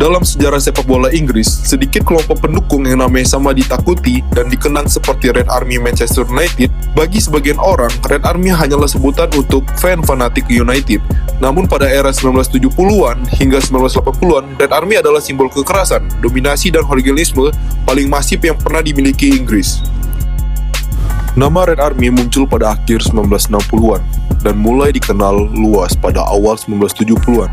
Dalam sejarah sepak bola Inggris, sedikit kelompok pendukung yang namanya sama ditakuti dan dikenang seperti Red Army Manchester United. Bagi sebagian orang, Red Army hanyalah sebutan untuk fan fanatik United. Namun pada era 1970-an hingga 1980-an, Red Army adalah simbol kekerasan, dominasi dan hooliganisme paling masif yang pernah dimiliki Inggris. Nama Red Army muncul pada akhir 1960-an dan mulai dikenal luas pada awal 1970-an.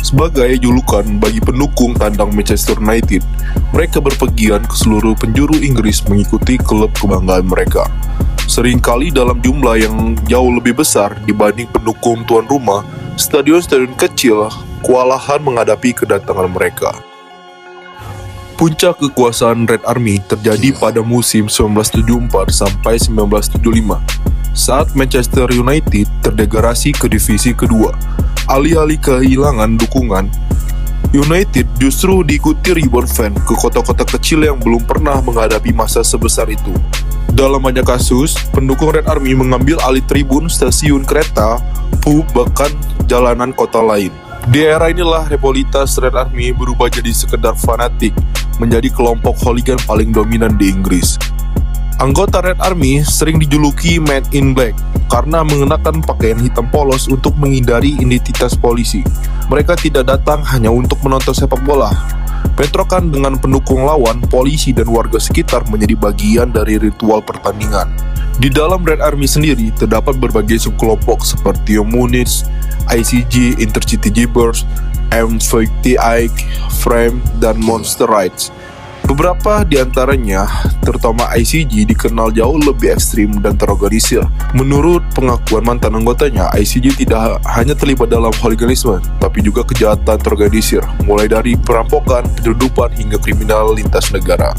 Sebagai julukan bagi pendukung tandang Manchester United, mereka berpergian ke seluruh penjuru Inggris mengikuti klub kebanggaan mereka. Seringkali dalam jumlah yang jauh lebih besar dibanding pendukung tuan rumah, stadion-stadion kecil kewalahan menghadapi kedatangan mereka. Puncak kekuasaan Red Army terjadi pada musim 1974 sampai 1975, saat Manchester United terdegradasi ke divisi kedua. Alih-alih kehilangan dukungan, United justru diikuti ribuan fan ke kota-kota kecil yang belum pernah menghadapi masa sebesar itu. Dalam banyak kasus, pendukung Red Army mengambil alih tribun, stasiun kereta, pub, bahkan jalanan kota lain. Di era inilah rivalitas Red Army berubah jadi sekedar fanatik, menjadi kelompok hooligan paling dominan di Inggris. Anggota Red Army sering dijuluki Men in Black karena mengenakan pakaian hitam polos untuk menghindari identitas polisi. Mereka tidak datang hanya untuk menonton sepak bola. Bentrokan dengan pendukung lawan, polisi, dan warga sekitar menjadi bagian dari ritual pertandingan. Di dalam Red Army sendiri terdapat berbagai subkelompok seperti Munich, ICG, Intercity Jabbers, M50I, Frame, dan Monster Rides. Beberapa di antaranya, terutama ICG, dikenal jauh lebih ekstrim dan terorganisir. Menurut pengakuan mantan anggotanya, ICG tidak hanya terlibat dalam hooliganisme, tapi juga kejahatan terorganisir, mulai dari perampokan, penyeludupan, hingga kriminal lintas negara.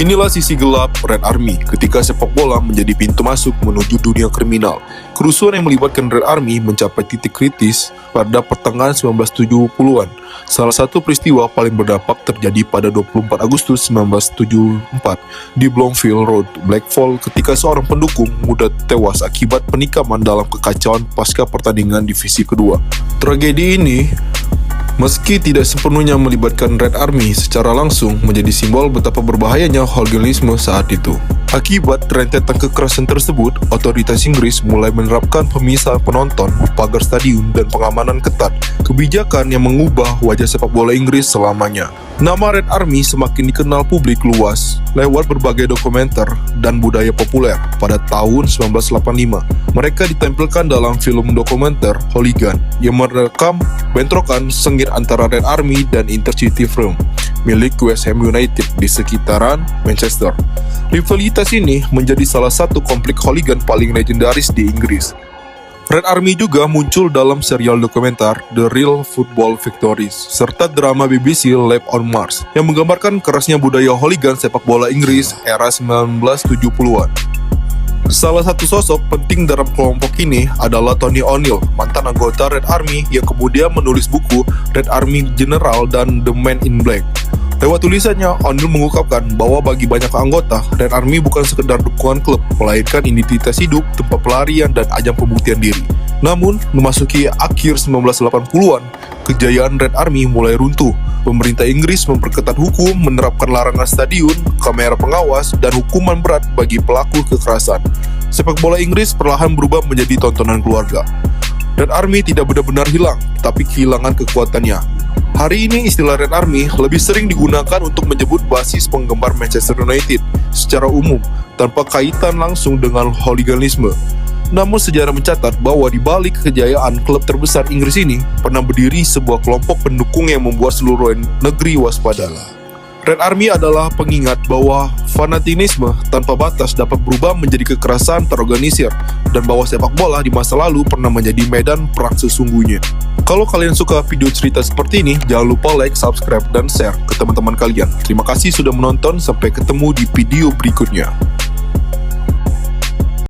Inilah sisi gelap Red Army ketika sepak bola menjadi pintu masuk menuju dunia kriminal. Kerusuhan yang melibatkan Red Army mencapai titik kritis pada pertengahan 1970-an. Salah satu peristiwa paling berdampak terjadi pada 24 Agustus 1974 di Bloomfield Road, Blackpool, ketika seorang pendukung muda tewas akibat penikaman dalam kekacauan pasca pertandingan divisi kedua. Tragedi ini, meski tidak sepenuhnya melibatkan Red Army secara langsung, menjadi simbol betapa berbahayanya hooliganisme saat itu. Akibat rentetan kekerasan tersebut, otoritas Inggris mulai menerapkan pemisahan penonton, pagar stadion, dan pengamanan ketat, kebijakan yang mengubah wajah sepak bola Inggris selamanya. Nama Red Army semakin dikenal publik luas lewat berbagai dokumenter dan budaya populer. Pada tahun 1985, mereka ditampilkan dalam film dokumenter Hooligan yang merekam bentrokan sengit antara Red Army dan Intercity Firm milik West Ham United di sekitaran Manchester. Rivalitas ini menjadi salah satu konflik hooligan paling legendaris di Inggris. Red Army juga muncul dalam serial dokumenter The Real Football Victories serta drama BBC Live on Mars yang menggambarkan kerasnya budaya hooligan sepak bola Inggris era 1970-an. Salah satu sosok penting dalam kelompok ini adalah Tony O'Neill, mantan anggota Red Army yang kemudian menulis buku Red Army General dan The Man in Black. Lewat tulisannya, O'Neill mengungkapkan bahwa bagi banyak anggota, Red Army bukan sekedar dukungan klub, melainkan identitas hidup, tempat pelarian, dan ajang pembuktian diri. Namun, memasuki akhir 1980-an, kejayaan Red Army mulai runtuh. Pemerintah Inggris memperketat hukum, menerapkan larangan stadion, kamera pengawas, dan hukuman berat bagi pelaku kekerasan. Sepak bola Inggris perlahan berubah menjadi tontonan keluarga. Red Army tidak benar-benar hilang, tapi kehilangan kekuatannya. Hari ini istilah Red Army lebih sering digunakan untuk menyebut basis penggemar Manchester United secara umum, tanpa kaitan langsung dengan hooliganisme. Namun sejarah mencatat bahwa di balik kejayaan klub terbesar Inggris ini, pernah berdiri sebuah kelompok pendukung yang membuat seluruh negeri waspada. Red Army adalah pengingat bahwa fanatisme tanpa batas dapat berubah menjadi kekerasan terorganisir, dan bahwa sepak bola di masa lalu pernah menjadi medan perang sesungguhnya. Kalau kalian suka video cerita seperti ini, jangan lupa like, subscribe, dan share ke teman-teman kalian. Terima kasih sudah menonton, sampai ketemu di video berikutnya.